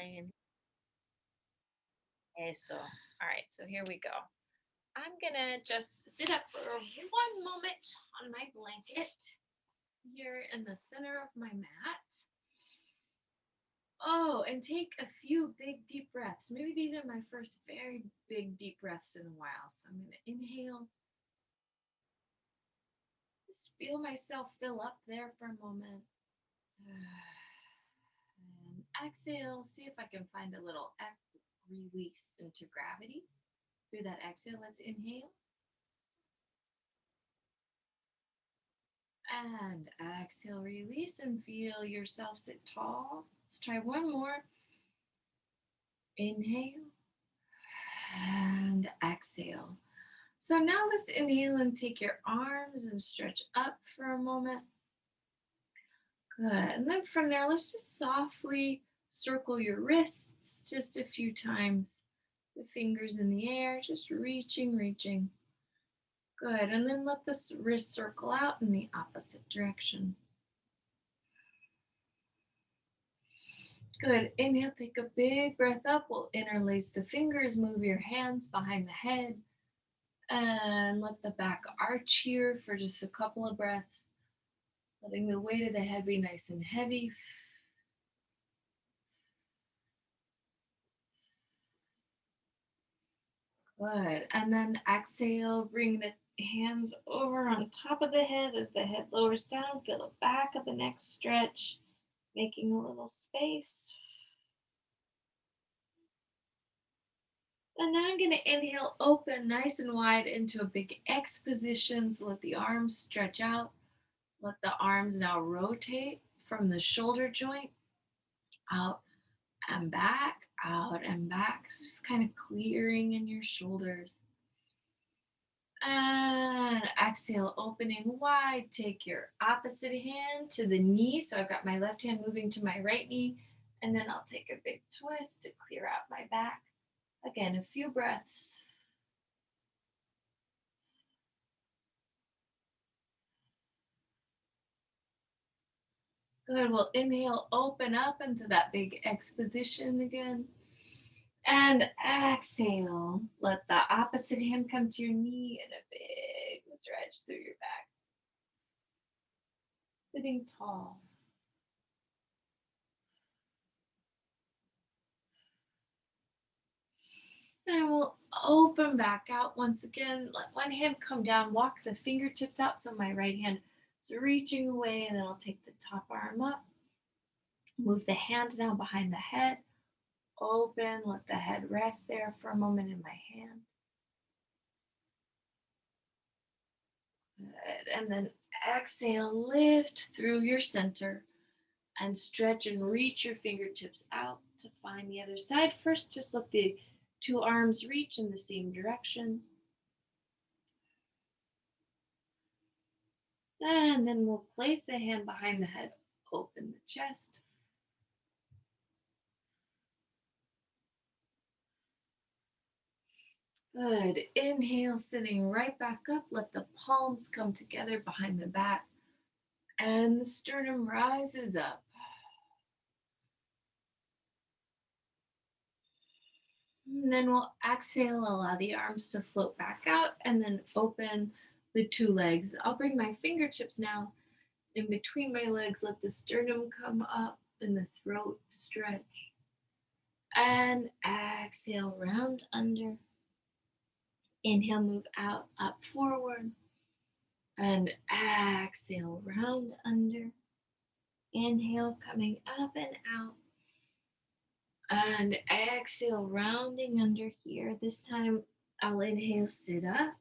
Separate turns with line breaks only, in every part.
inhale. Eso. All right, so here we go. I'm gonna just sit up for one moment on my blanket here in the center of my mat. Oh, and take a few big deep breaths. Maybe these are my first very big deep breaths in a while. So I'm gonna inhale. Just feel myself fill up there for a moment. And exhale. See if I can find a little release into gravity. Through that exhale, let's inhale. And exhale, release, and feel yourself sit tall. Let's try one more. Inhale and exhale. So now let's inhale and take your arms and stretch up for a moment. Good. And then from there, let's just softly circle your wrists just a few times. The fingers in the air, just reaching, reaching. Good. And then let the wrist circle out in the opposite direction. Good. Inhale, take a big breath up. We'll interlace the fingers, move your hands behind the head, and let the back arch here for just a couple of breaths. Letting the weight of the head be nice and heavy. Good. And then exhale, bring the hands over on top of the head as the head lowers down. Feel the back of the neck stretch, making a little space. And now I'm going to inhale, open nice and wide into a big X position. So let the arms stretch out. Let the arms now rotate from the shoulder joint out and back, out and back. So just kind of clearing in your shoulders. And exhale, opening wide. Take your opposite hand to the knee. So I've got my left hand moving to my right knee. And then I'll take a big twist to clear out my back. Again, a few breaths. Good. We'll inhale, open up into that big X position again. And exhale, let the opposite hand come to your knee and a big stretch through your back. Sitting tall. And we'll open back out once again. Let one hand come down, walk the fingertips out so my right hand is reaching away, and then I'll take the top arm up. Move the hand now behind the head. Open, let the head rest there for a moment in my hand. Good. And then exhale, lift through your center and stretch and reach your fingertips out to find the other side. First, just let the two arms reach in the same direction. And then we'll place the hand behind the head, open the chest. Good. Inhale, sitting right back up. Let the palms come together behind the back. And the sternum rises up. And then we'll exhale, allow the arms to float back out, and then open the two legs. I'll bring my fingertips now in between my legs. Let the sternum come up and the throat stretch. And exhale, round under. Inhale, move out, up, forward. And exhale, round under. Inhale, coming up and out. And exhale, rounding under here. This time I'll inhale, sit up.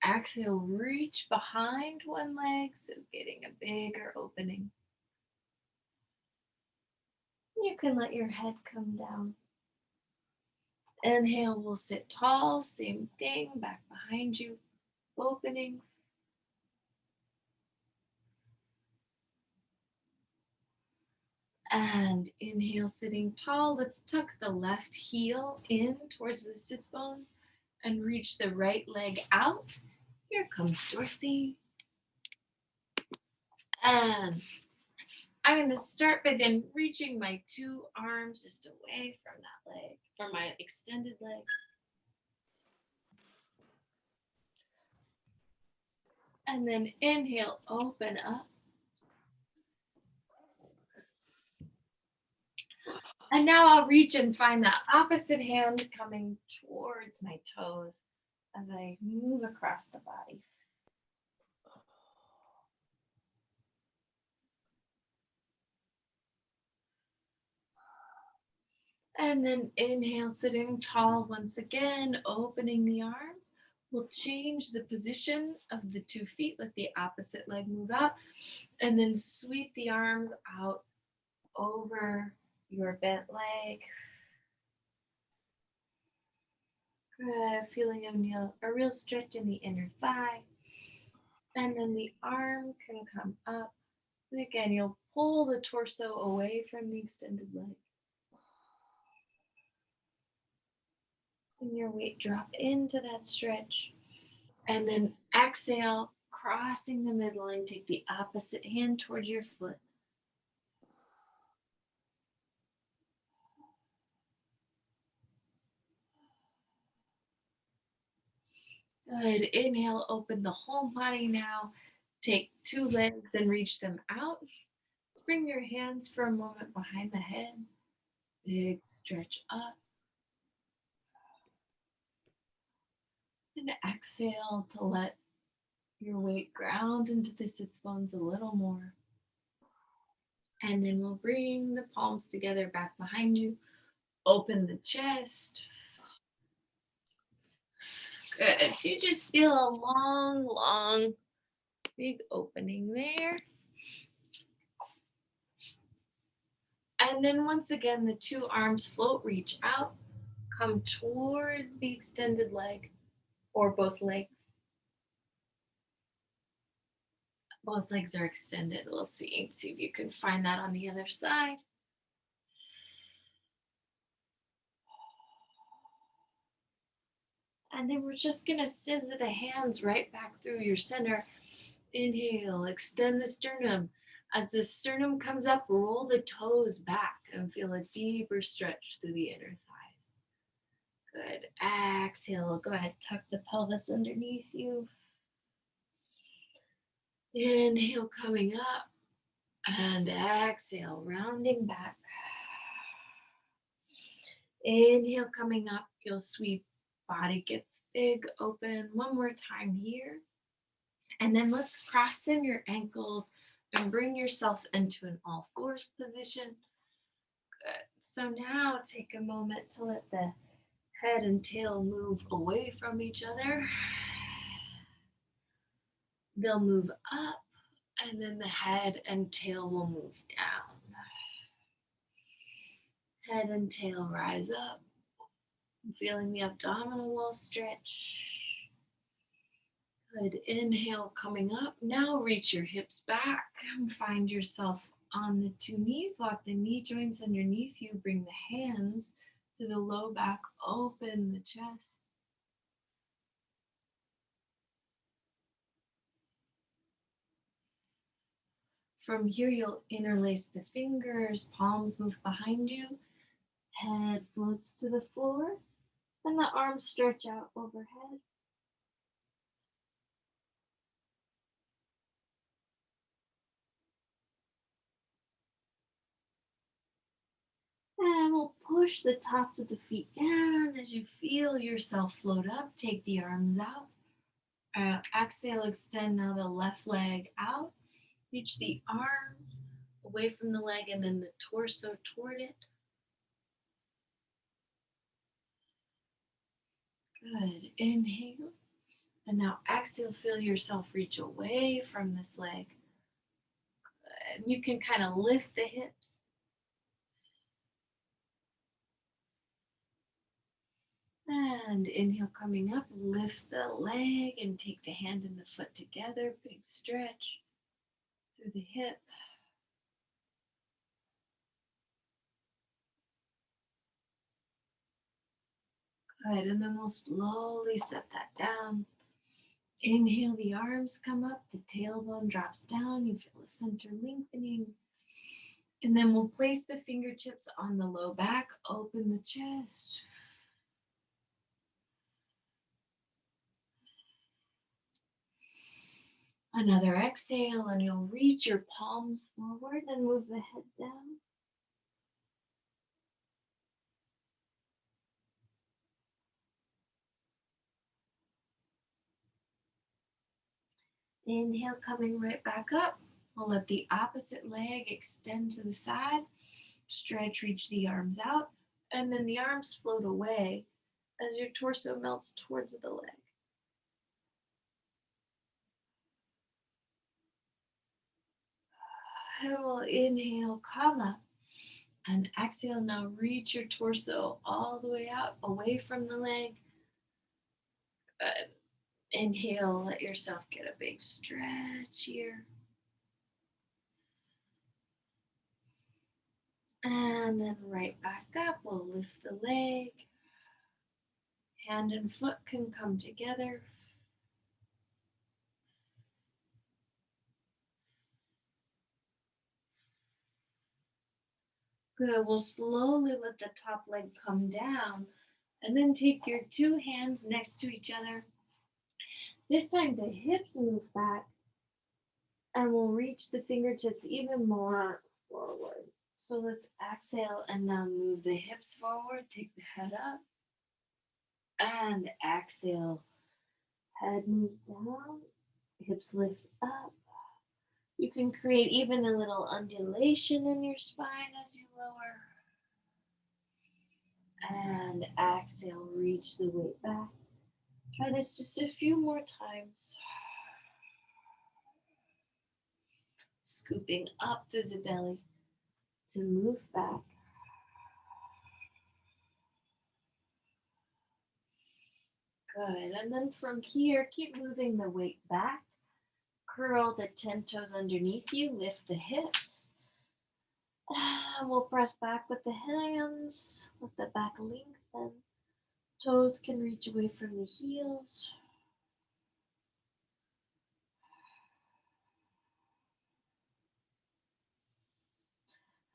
Exhale, reach behind one leg, so getting a bigger opening. You can let your head come down. Inhale, we'll sit tall, same thing, back behind you, opening. And inhale, sitting tall. Let's tuck the left heel in towards the sits bones and reach the right leg out. Here comes Dorothy. And I'm going to start by then reaching my two arms just away from that leg, from my extended leg. And then inhale, open up. And now I'll reach and find that opposite hand coming towards my toes as I move across the body. And then inhale, sitting tall once again, opening the arms. We'll change the position of the 2 feet, let the opposite leg move out, and then sweep the arms out over your bent leg. Good, feeling a real stretch in the inner thigh. And then the arm can come up. And again, you'll pull the torso away from the extended leg. And your weight drop into that stretch. And then exhale, crossing the midline, take the opposite hand towards your foot. Good. Inhale, open the whole body now. Take 2 legs and reach them out. Let's bring your hands for a moment behind the head. Big stretch up. And exhale to let your weight ground into the sits bones a little more. And then we'll bring the palms together back behind you. Open the chest. Good. So you just feel a long, big opening there. And then once again, the 2 arms float, reach out, come towards the extended leg or both legs. Both legs are extended. We'll see if you can find that on the other side. And then we're just going to scissor the hands right back through your center. Inhale, extend the sternum. As the sternum comes up, roll the toes back and feel a deeper stretch through the inner thighs. Good. Exhale, go ahead, tuck the pelvis underneath you. Inhale, coming up. And exhale, rounding back. Inhale, coming up. You'll sweep, body gets big, open. One more time here. And then let's cross in your ankles and bring yourself into an all fours position. Good. So now take a moment to let the head and tail move away from each other. They'll move up, and then the head and tail will move down. Head and tail rise up. Feeling the abdominal wall stretch. Good. Inhale, coming up. Now reach your hips back and find yourself on the 2 knees. Walk the knee joints underneath you. Bring the hands to the low back. Open the chest. From here, you'll interlace the fingers. Palms move behind you. Head floats to the floor. And the arms stretch out overhead. And we'll push the tops of the feet down as you feel yourself float up. Take the arms out. Exhale, extend now the left leg out. Reach the arms away from the leg and then the torso toward it. Good. Inhale. And now exhale, feel yourself reach away from this leg. Good. You can kind of lift the hips. And inhale, coming up, lift the leg and take the hand and the foot together. Big stretch through the hip. Good, and then we'll slowly set that down. Inhale, the arms come up, the tailbone drops down. You feel the center lengthening. And then we'll place the fingertips on the low back, open the chest. Another exhale, and you'll reach your palms forward and move the head down. Inhale, coming right back up. We'll let the opposite leg extend to the side. Stretch, reach the arms out, and then the arms float away as your torso melts towards the leg. And we'll inhale, come up, and exhale. Now reach your torso all the way out, away from the leg. Good. Inhale, let yourself get a big stretch here. And then right back up, we'll lift the leg. Hand and foot can come together. Good. We'll slowly let the top leg come down and then take your two hands next to each other. This time the hips move back and we'll reach the fingertips even more forward. So let's exhale and now move the hips forward. Take the head up and exhale. Head moves down, hips lift up. You can create even a little undulation in your spine as you lower. And exhale, reach the weight back. Try this just a few more times. Scooping up through the belly to move back. Good. And then from here, keep moving the weight back. Curl the 10 toes underneath you. Lift the hips. And we'll press back with the hands. Let the back lengthen. Toes can reach away from the heels.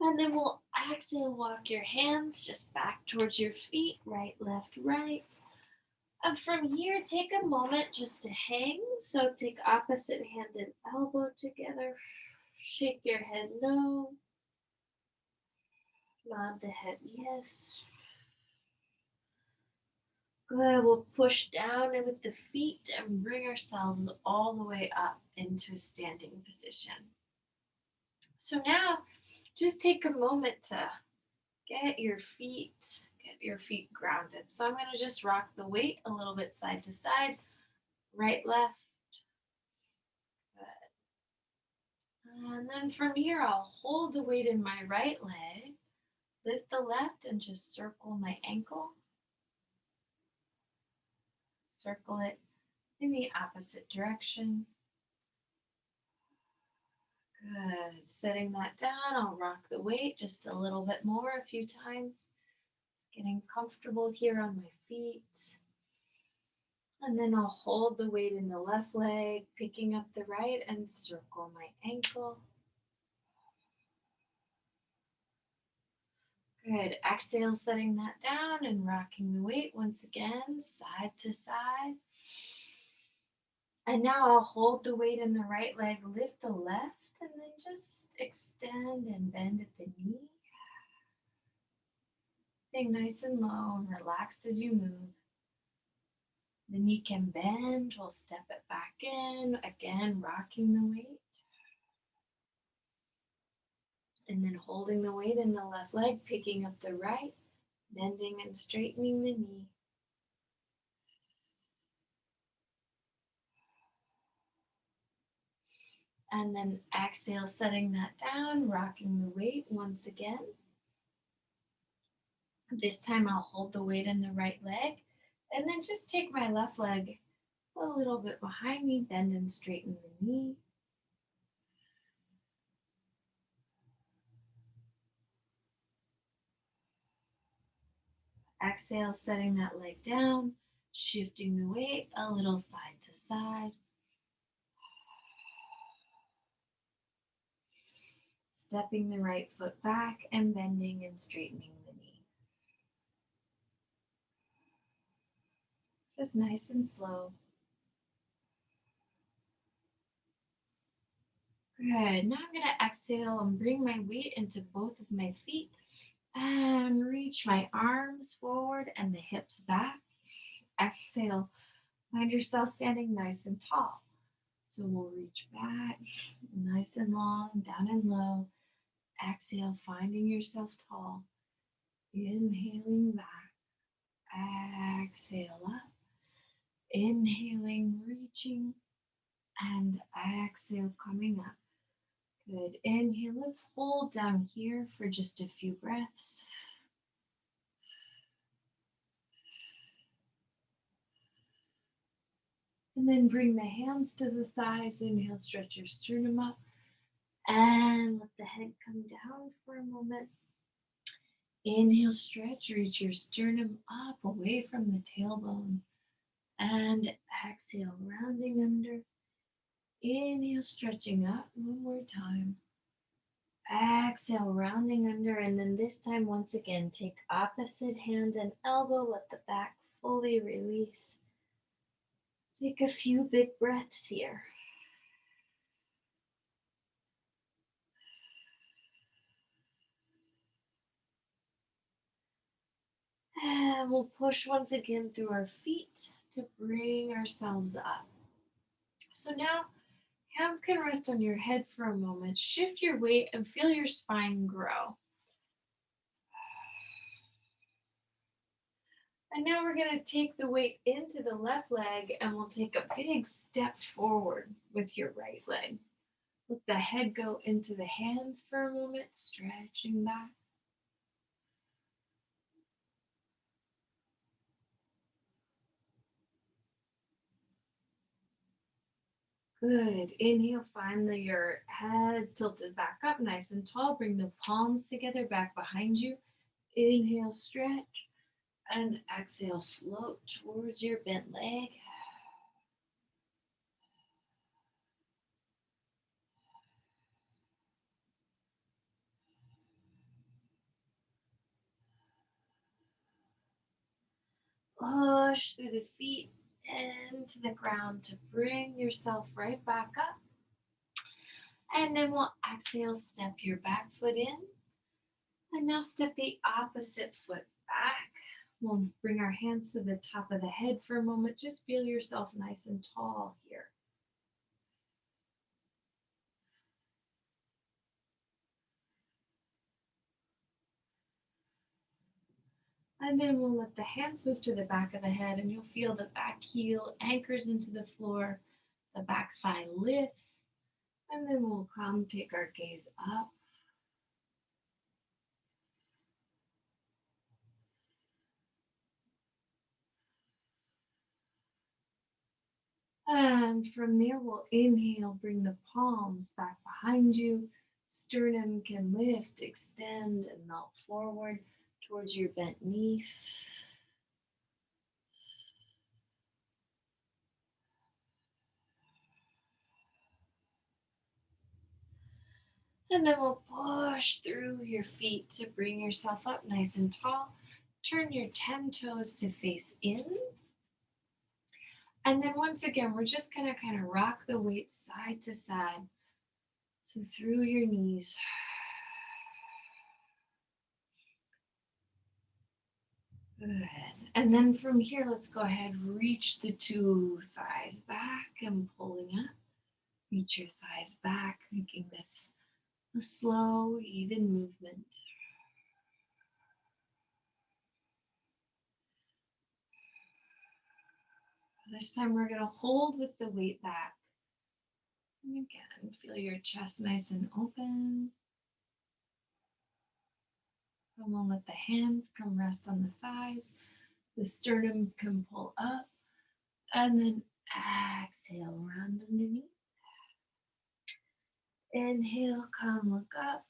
And then we'll exhale, walk your hands just back towards your feet, right, left, right. And from here, take a moment just to hang. So take opposite hand and elbow together. Shake your head no. Nod the head yes. Good. We'll push down with the feet and bring ourselves all the way up into a standing position. So now, just take a moment to get your feet grounded. So I'm going to just rock the weight a little bit side to side, right, left. Good. And then from here, I'll hold the weight in my right leg, lift the left, and just circle my ankle. Circle it in the opposite direction. Good. Setting that down, I'll rock the weight just a little bit more, a few times. Just getting comfortable here on my feet. And then I'll hold the weight in the left leg, picking up the right and circle my ankle. Good. Exhale, setting that down and rocking the weight once again, side to side. And now I'll hold the weight in the right leg, lift the left, and then just extend and bend at the knee. Staying nice and low and relaxed as you move. The knee can bend, we'll step it back in, again, rocking the weight. And then holding the weight in the left leg, picking up the right, bending and straightening the knee. And then exhale, setting that down, rocking the weight once again. This time I'll hold the weight in the right leg and then just take my left leg a little bit behind me, bend and straighten the knee. Exhale, setting that leg down, shifting the weight a little side to side. stepping the right foot back and bending and straightening the knee. Just nice and slow. Good. Now I'm going to exhale and bring my weight into both of my feet and reach my arms forward and the hips back. Exhale. Find yourself standing nice and tall. So we'll reach back, nice and long, down and low. Exhale, finding yourself tall. Inhaling back. Exhale up. Inhaling, reaching, and exhale, coming up. Good. Inhale. Let's hold down here for just a few breaths. And then bring the hands to the thighs. Inhale, stretch your sternum up. And let the head come down for a moment. Inhale, stretch, reach your sternum up away from the tailbone. And exhale, rounding under. Inhale, stretching up. One more time. Exhale, rounding under. And then this time, once again, take opposite hand and elbow. Let the back fully release. Take a few big breaths here. And we'll push once again through our feet to bring ourselves up. So now, hands can rest on your head for a moment. Shift your weight and feel your spine grow. And now we're going to take the weight into the left leg and we'll take a big step forward with your right leg. Let the head go into the hands for a moment, stretching back. Good. Inhale, find your head tilted back up, nice and tall. Bring the palms together back behind you. Inhale, stretch. And exhale, float towards your bent leg. Push through the feet into the ground to bring yourself right back up. And then we'll exhale, step your back foot in. And now step the opposite foot back. We'll bring our hands to the top of the head for a moment. Just feel yourself nice and tall here. And then we'll let the hands move to the back of the head and you'll feel the back heel anchors into the floor. The back thigh lifts. And then we'll come, take our gaze up. And from there, we'll inhale, bring the palms back behind you. Sternum can lift, extend, and melt forward towards your bent knee. And then we'll push through your feet to bring yourself up nice and tall. Turn your 10 toes to face in. And then once again, we're just going to kind of rock the weight side to side. So through your knees. Good. And then from here, let's go ahead, reach the two thighs back and pulling up. Reach your thighs back, making this a slow, even movement. This time we're going to hold with the weight back. And again, feel your chest nice and open. And we'll let the hands come rest on the thighs. The sternum can pull up. And then exhale, round underneath. Inhale, come look up.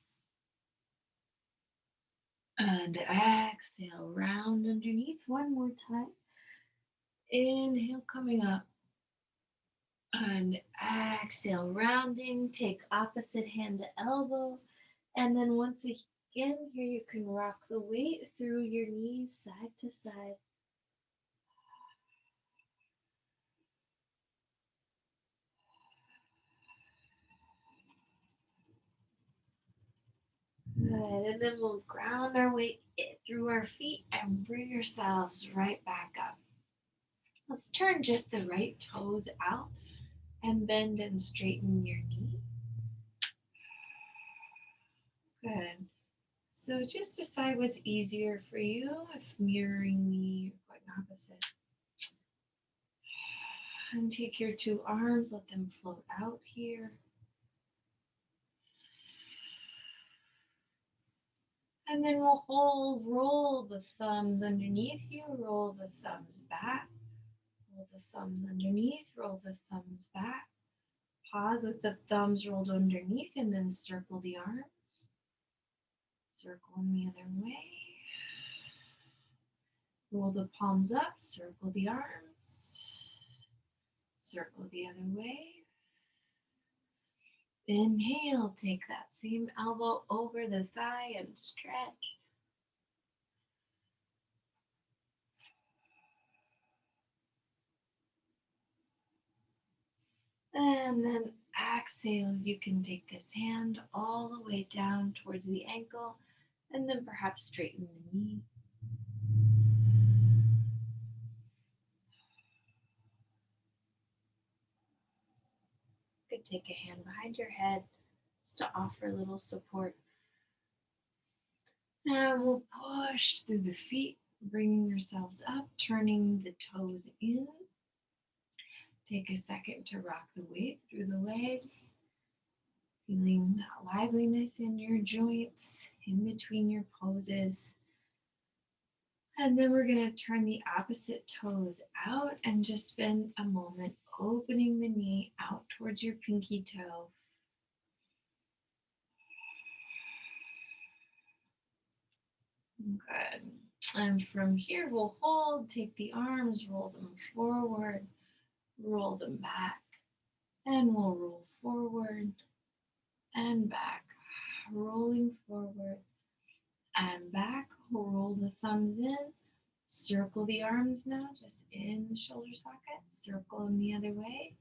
And exhale, round underneath. One more time. Inhale, coming up. And exhale, rounding. Take opposite hand to elbow. And then once again, here you can rock the weight through your knees side to side. Good. And then we'll ground our weight through our feet and bring ourselves right back up. Let's turn just the right toes out and bend and straighten your knee. Good. So just decide what's easier for you, if mirroring me or going opposite. And take your two arms, let them float out here. And then we'll roll the thumbs underneath you, roll the thumbs back, roll the thumbs underneath, roll the thumbs back. Pause with the thumbs rolled underneath and then circle the arms. Circle them the other way. Roll the palms up, circle the arms. Circle the other way. Inhale, take that same elbow over the thigh and stretch. And then exhale, you can take this hand all the way down towards the ankle and then perhaps straighten the knee. You could take a hand behind your head just to offer a little support. Now we'll push through the feet, bringing yourselves up, turning the toes in. Take a second to rock the weight through the legs, feeling that liveliness in your joints in between your poses. And then we're going to turn the opposite toes out and just spend a moment opening the knee out towards your pinky toe. Good. And from here, we'll hold, take the arms, roll them forward, roll them back, and we'll roll forward and back, rolling forward and back. Roll the thumbs in, circle the arms now, just in the shoulder socket, circle them the other way.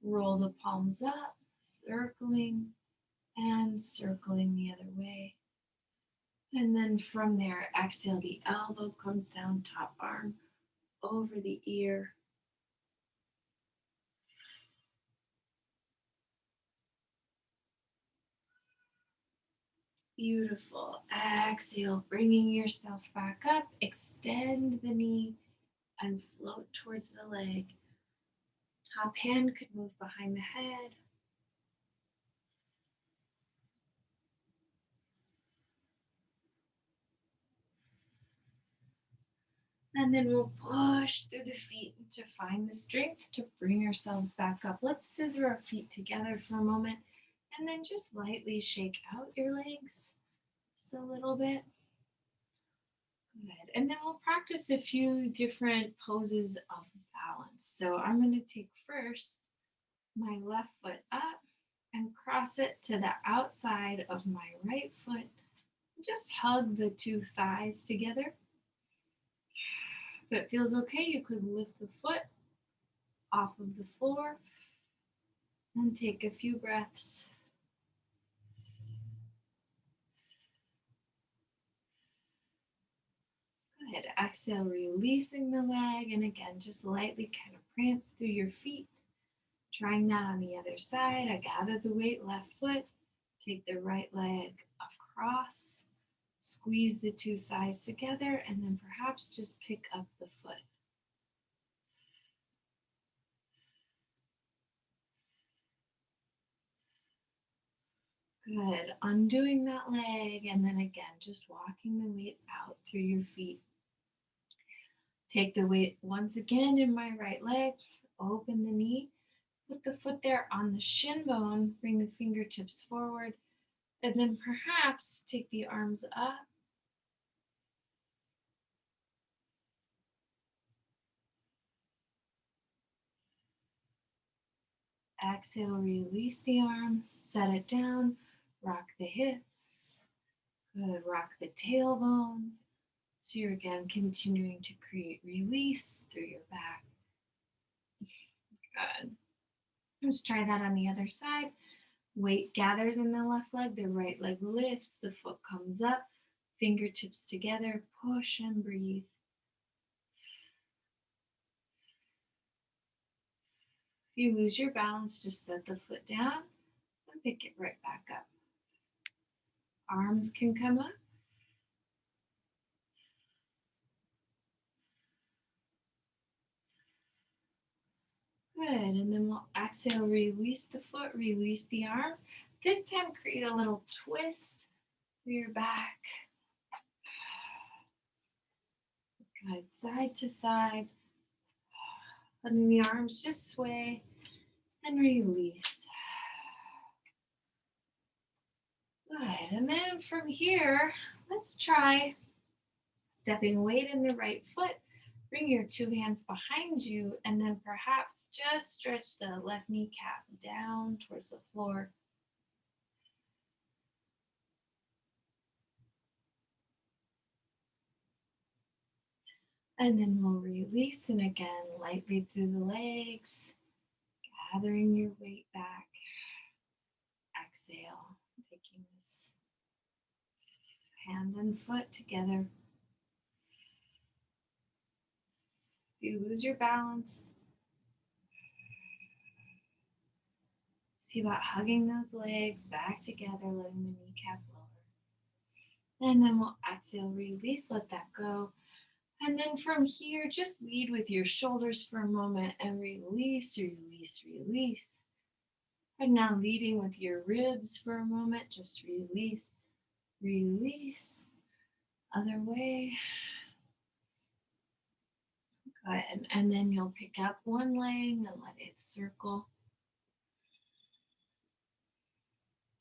Roll the palms up, circling and circling the other way. And then from there, exhale, the elbow comes down, top arm over the ear. Beautiful. Exhale, bringing yourself back up. Extend the knee and float towards the leg. Top hand could move behind the head. And then we'll push through the feet to find the strength to bring ourselves back up. Let's scissor our feet together for a moment and then just lightly shake out your legs just a little bit. Good. And then we'll practice a few different poses of balance. So I'm going to take first my left foot up and cross it to the outside of my right foot. Just hug the two thighs together. If it feels okay, you could lift the foot off of the floor and take a few breaths. Go ahead, exhale, releasing the leg, and again, just lightly kind of prance through your feet. Trying that on the other side. I gather the weight, left foot, take the right leg across, squeeze the two thighs together, and then perhaps just pick up the foot. Good. Undoing that leg, and then again, just walking the weight out through your feet. Take the weight once again in my right leg, open the knee, put the foot there on the shin bone, bring the fingertips forward, and then perhaps take the arms up. Exhale, release the arms, set it down, rock the hips. Good, rock the tailbone. So you're again continuing to create release through your back. Good. Let's try that on the other side. Weight gathers in the left leg, the right leg lifts, the foot comes up, fingertips together, push and breathe. If you lose your balance, just set the foot down and pick it right back up. Arms can come up. Good, and then we'll exhale, release the foot, release the arms. This time create a little twist through your back. Good, side to side. Letting the arms just sway and release. Good, and then from here, let's try stepping weight in the right foot. Bring your two hands behind you and then perhaps just stretch the left kneecap down towards the floor. And then we'll release and again lightly through the legs, gathering your weight back. Exhale, taking this hand and foot together. If you lose your balance, see about hugging those legs back together, letting the kneecap lower. And then we'll exhale, release, let that go. And then from here, just lead with your shoulders for a moment and release, release, release. And now leading with your ribs for a moment, just release, release. Other way. Good. And then you'll pick up one leg and let it circle.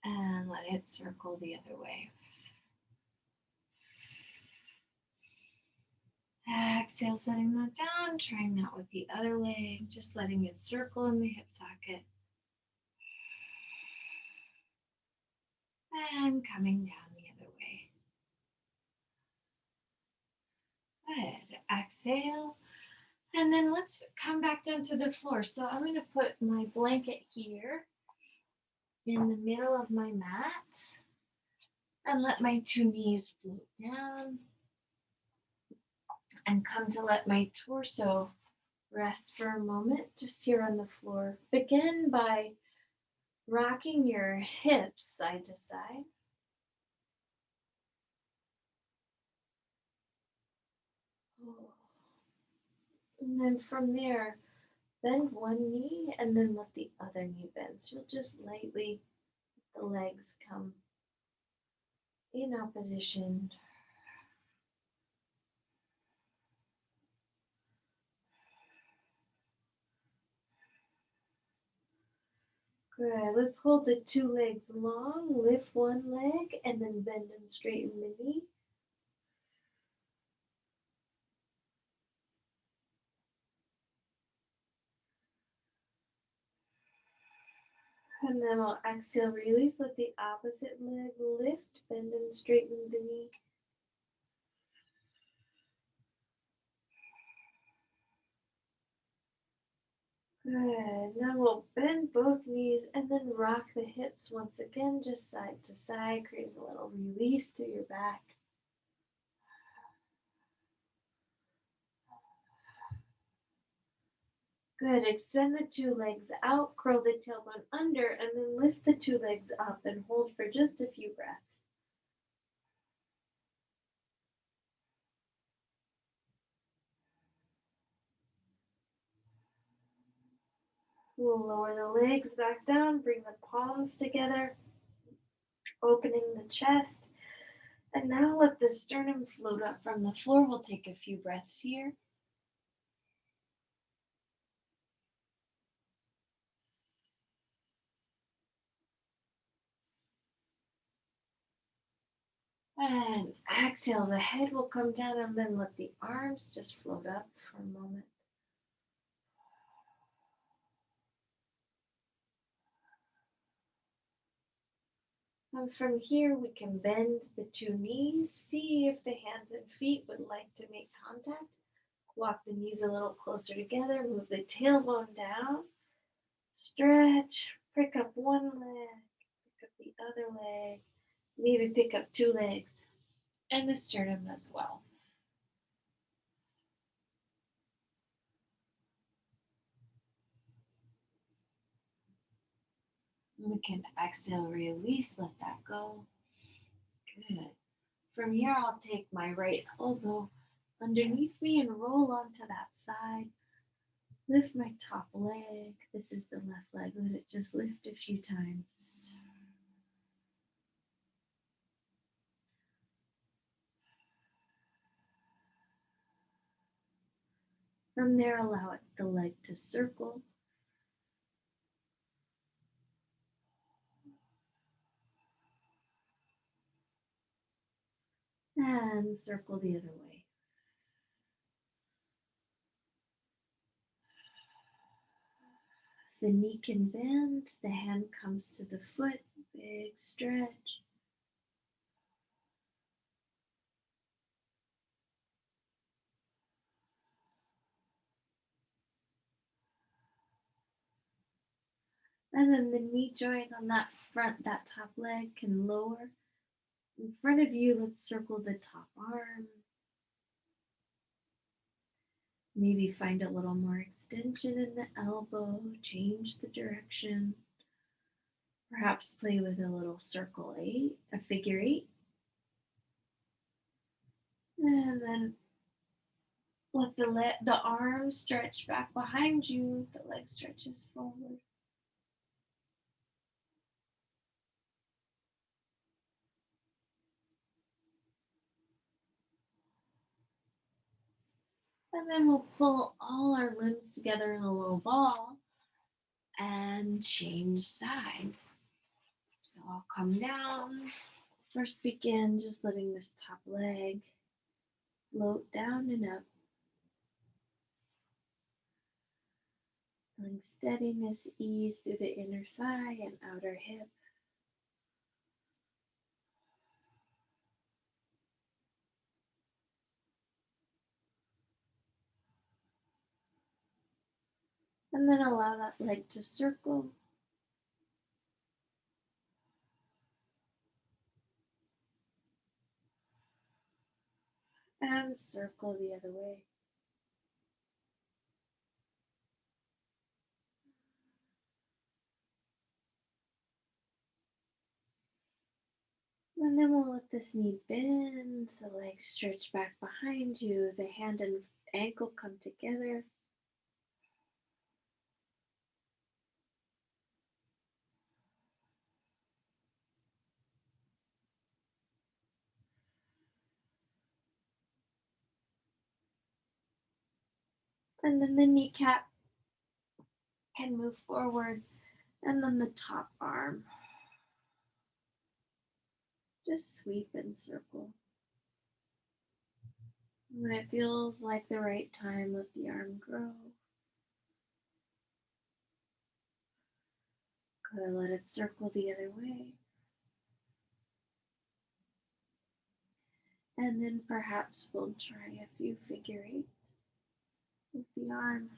And let it circle the other way. Exhale, setting that down, trying that with the other leg, just letting it circle in the hip socket. And coming down the other way. Good. Exhale. And then let's come back down to the floor. So I'm going to put my blanket here in the middle of my mat and let my two knees float down and come to let my torso rest for a moment just here on the floor. Begin by rocking your hips side to side. And then from there, bend one knee and then let the other knee bend. So you'll just lightly let the legs come in opposition. Good. Let's hold the two legs long. Lift one leg and then bend and straighten the knee. And then we'll exhale, release. Let the opposite leg lift, bend and straighten the knee. Good. Now we'll bend both knees and then rock the hips once again, just side to side. Create a little release through your back. Good. Extend the two legs out, curl the tailbone under, and then lift the two legs up and hold for just a few breaths. We'll lower the legs back down, bring the palms together, opening the chest. And now let the sternum float up from the floor. We'll take a few breaths here. And exhale, the head will come down and then let the arms just float up for a moment. And from here, we can bend the two knees, see if the hands and feet would like to make contact. Walk the knees a little closer together, move the tailbone down, stretch, pick up one leg, pick up the other leg, maybe pick up two legs, and the sternum as well. We can exhale, release, let that go. Good. From here, I'll take my right elbow underneath me and roll onto that side. Lift my top leg. This is the left leg. Let it just lift a few times. From there, allow the leg to circle. And circle the other way. The knee can bend, the hand comes to the foot, big stretch. And then the knee joint on that top leg can lower. In front of you, let's circle the top arm. Maybe find a little more extension in the elbow, change the direction. Perhaps play with a little circle eight, a figure eight. And then let the arm stretch back behind you, the leg stretches forward. And then we'll pull all our limbs together in a little ball and change sides. So I'll come down. First begin just letting this top leg float down and up. Feeling steadiness, ease through the inner thigh and outer hip. And then allow that leg to circle. And circle the other way. And then we'll let this knee bend, the leg stretch back behind you, the hand and ankle come together. And then the kneecap can move forward. And then the top arm. Just sweep and circle. When it feels like the right time, let the arm grow. Good, let it circle the other way. And then perhaps we'll try a few figure eights with the arm.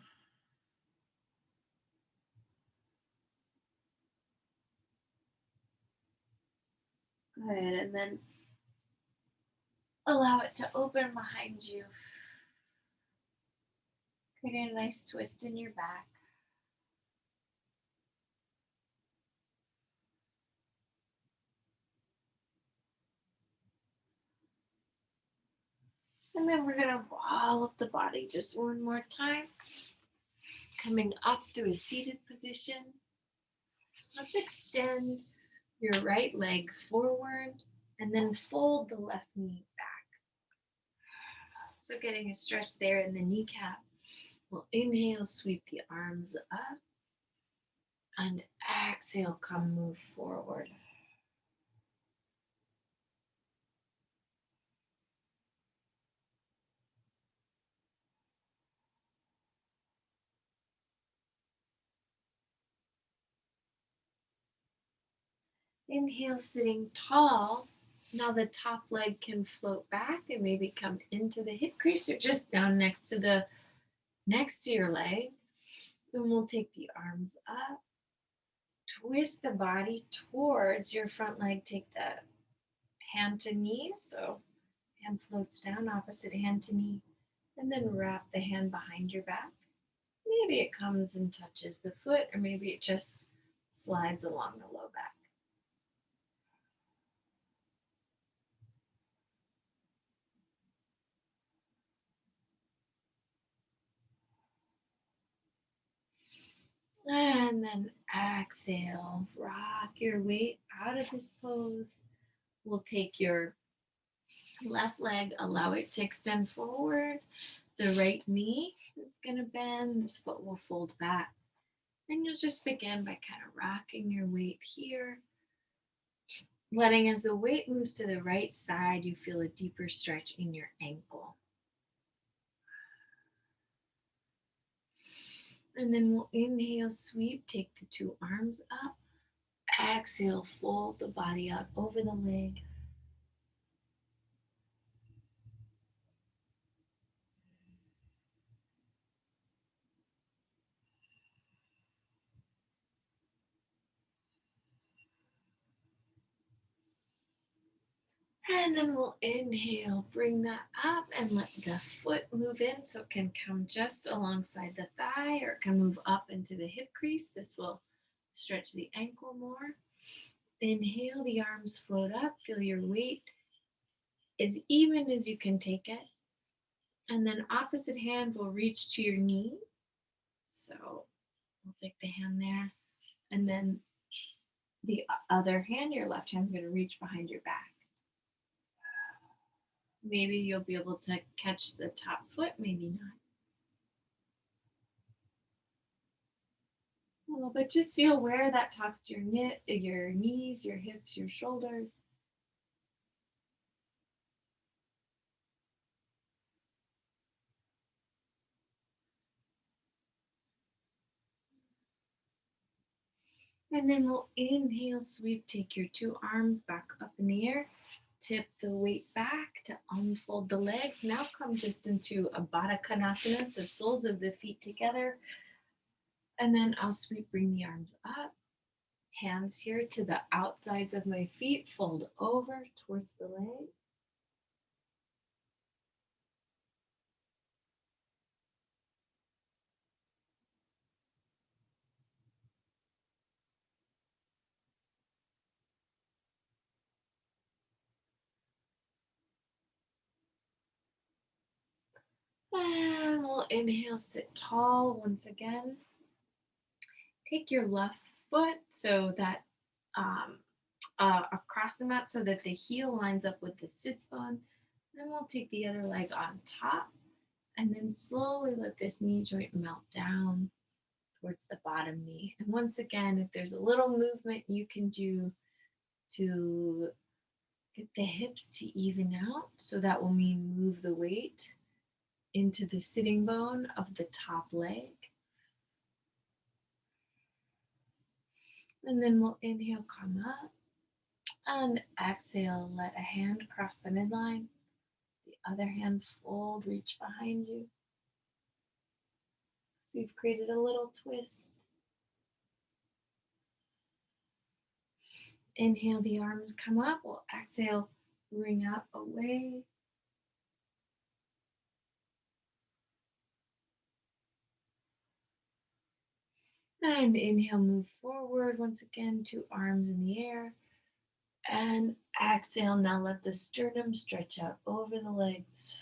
Good, and then allow it to open behind you. Create a nice twist in your back. And then we're gonna wall up the body just one more time. Coming up through a seated position. Let's extend your right leg forward and then fold the left knee back. So getting a stretch there in the kneecap. We'll inhale, sweep the arms up. And exhale, come move forward. Inhale, sitting tall. Now the top leg can float back and maybe come into the hip crease or just down next to your leg. Then we'll take the arms up, twist the body towards your front leg. Take the hand to knee, so hand floats down, opposite hand to knee, and then wrap the hand behind your back. Maybe it comes and touches the foot, or maybe it just slides along the low back. And then exhale, rock your weight out of this pose. We'll take your left leg, allow it to extend forward. The right knee is going to bend, this foot will fold back. And you'll just begin by kind of rocking your weight here. Letting as the weight moves to the right side, you feel a deeper stretch in your ankle. And then we'll inhale, sweep, take the two arms up. Exhale, fold the body out over the leg. And then we'll inhale, bring that up and let the foot move in so it can come just alongside the thigh or it can move up into the hip crease. This will stretch the ankle more. Inhale, the arms float up, feel your weight as even as you can take it. And then opposite hand will reach to your knee. So we'll take the hand there. And then the other hand, your left hand, is going to reach behind your back. Maybe you'll be able to catch the top foot, maybe not. Well, but just feel where that talks to your knees, your hips, your shoulders. And then we'll inhale, sweep, take your two arms back up in the air. Tip the weight back to unfold the legs. Now come just into a Baddha Konasana, so soles of the feet together. And then I'll sweep, bring the arms up. Hands here to the outsides of my feet, fold over towards the legs. And we'll inhale, sit tall once again. Take your left foot so that across the mat so that the heel lines up with the sits bone. Then we'll take the other leg on top and then slowly let this knee joint melt down towards the bottom knee. And once again, if there's a little movement you can do to get the hips to even out, so that will mean move the weight into the sitting bone of the top leg. And then we'll inhale, come up, and exhale, let a hand cross the midline. The other hand fold, reach behind you. So you've created a little twist. Inhale, the arms come up. We'll exhale, bring up away. And inhale, move forward once again, two arms in the air. And exhale, now let the sternum stretch out over the legs.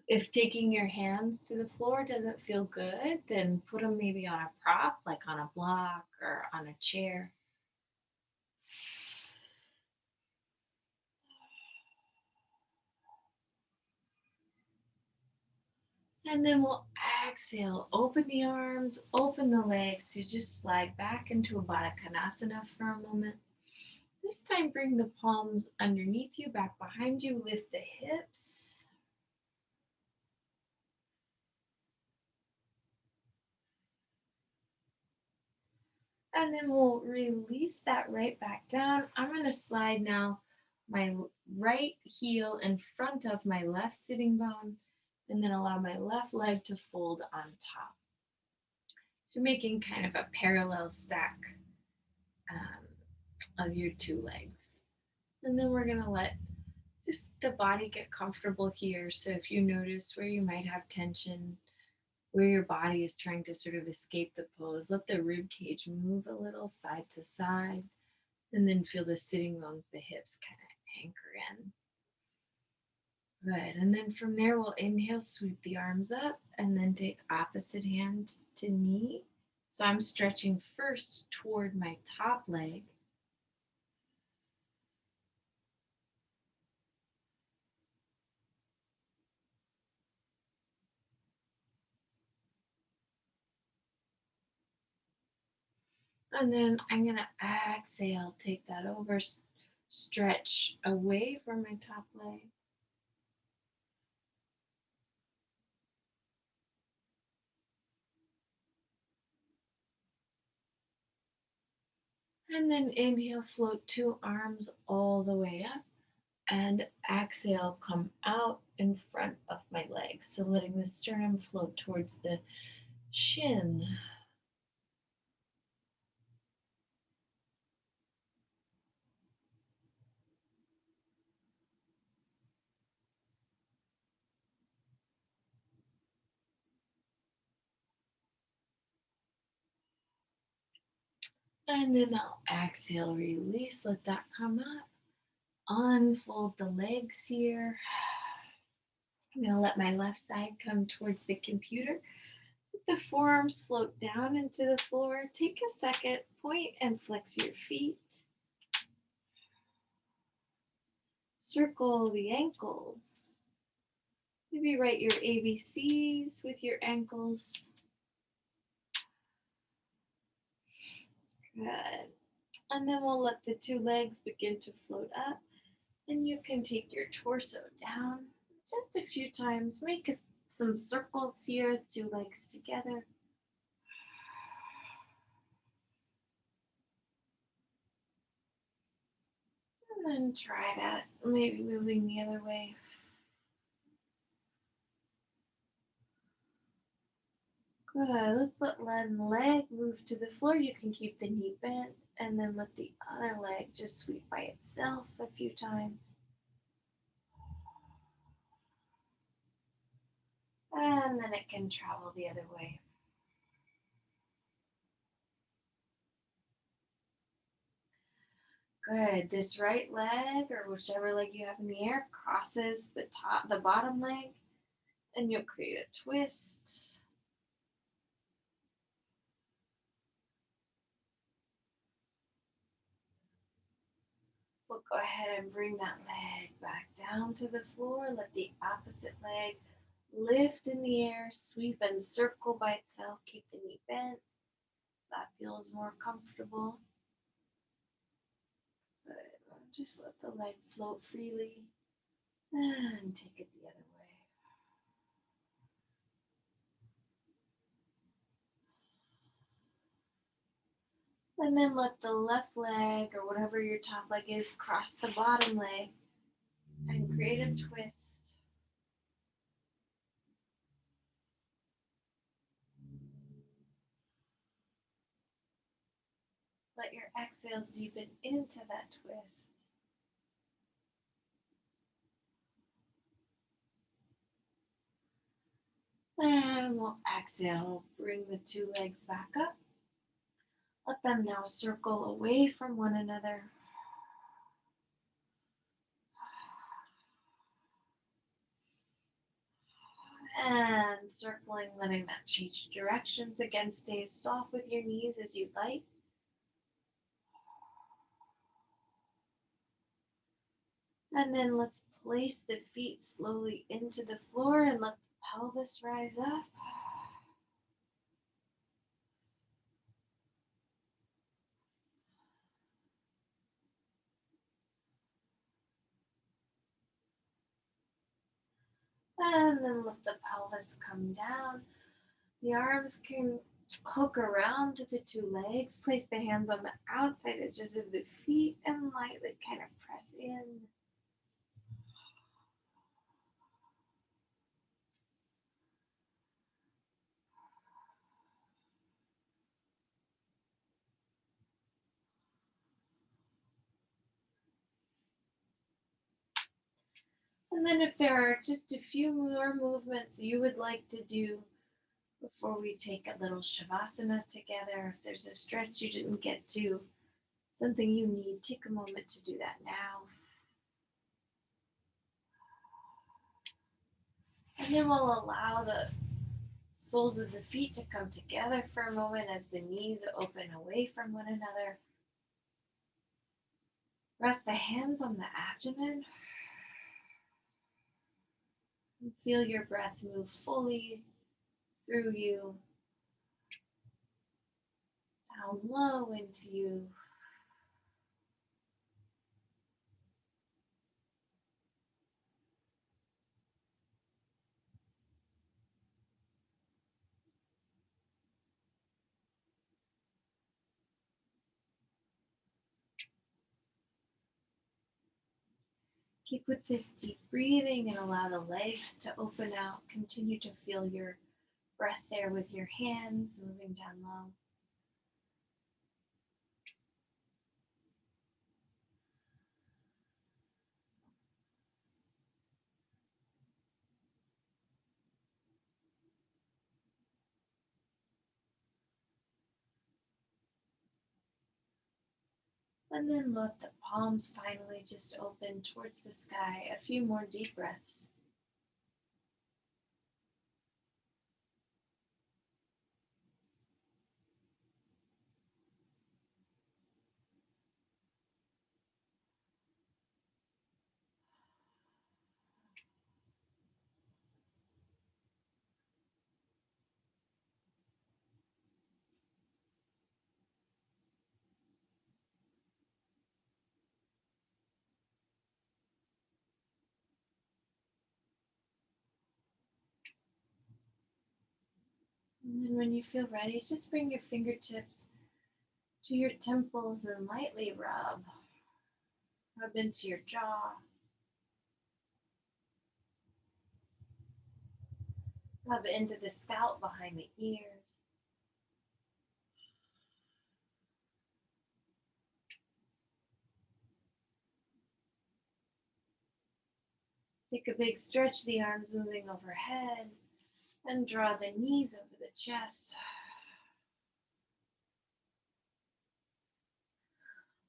If taking your hands to the floor doesn't feel good, then put them maybe on a prop, like on a block or on a chair. And then we'll exhale, open the arms, open the legs. So just slide back into a Baddha Konasana for a moment. This time, bring the palms underneath you, back behind you, lift the hips. And then we'll release that right back down. I'm going to slide now my right heel in front of my left sitting bone and then allow my left leg to fold on top. So you're making kind of a parallel stack of your two legs. And then we're going to let just the body get comfortable here. So if you notice where you might have tension, where your body is trying to sort of escape the pose, let the rib cage move a little side to side, and then feel the sitting bones, the hips kind of anchor in. Good. And then from there, we'll inhale, sweep the arms up, and then take opposite hand to knee. So I'm stretching first toward my top leg. And then I'm going to exhale, take that over, stretch away from my top leg. And then inhale, float two arms all the way up. And exhale, come out in front of my legs. So letting the sternum float towards the shin. And then I'll exhale, release, let that come up. Unfold the legs here. I'm going to let my left side come towards the computer. Let the forearms float down into the floor. Take a second, point and flex your feet. Circle the ankles. Maybe write your ABCs with your ankles. Good. And then we'll let the two legs begin to float up. And you can take your torso down just a few times. Make some circles here, two legs together. And then try that, maybe moving the other way. Good. Let's let one leg move to the floor. You can keep the knee bent and then let the other leg just sweep by itself a few times. And then it can travel the other way. Good. This right leg or whichever leg you have in the air crosses the bottom leg, and you'll create a twist. We'll go ahead and bring that leg back down to the floor. Let the opposite leg lift in the air, sweep and circle by itself. Keep the knee bent. That feels more comfortable. But just let the leg float freely and take it the other way. And then let the left leg or whatever your top leg is cross the bottom leg and create a twist. Let your exhales deepen into that twist. And we'll exhale, bring the two legs back up. Let them now circle away from one another. And circling, letting that change directions. Again, stay soft with your knees as you'd like. And then let's place the feet slowly into the floor and let the pelvis rise up. And then let the pelvis come down. The arms can Hook around to the two legs. Place the hands on the outside edges of the feet and lightly kind of press in. And then if there are just a few more movements you would like to do before we take a little Shavasana together, if there's a stretch you didn't get to, something you need, take a moment to do that now. And then we'll allow the soles of the feet to come together for a moment as the knees open away from one another. Rest the hands on the abdomen. And feel your breath move fully through you, down low into you. Keep with this deep breathing and allow the legs to open out. Continue to feel your breath there with your hands moving down low. And then let the palms finally just open towards the sky. A few more deep breaths. And then when you feel ready, just bring your fingertips to your temples and lightly rub. Rub into your jaw. Rub into the scalp behind the ears. Take a big stretch, the arms moving overhead, and draw the knees over the chest.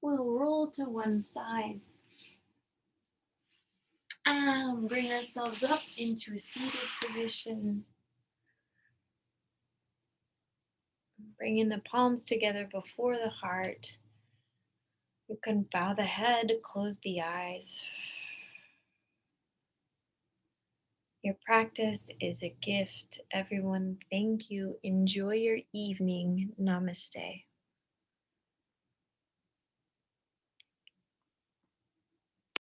We'll roll to one side and bring ourselves up into a seated position. Bringing the palms together before the heart. You can bow the head, close the eyes. Your practice is a gift, everyone. Thank you. Enjoy your evening. Namaste.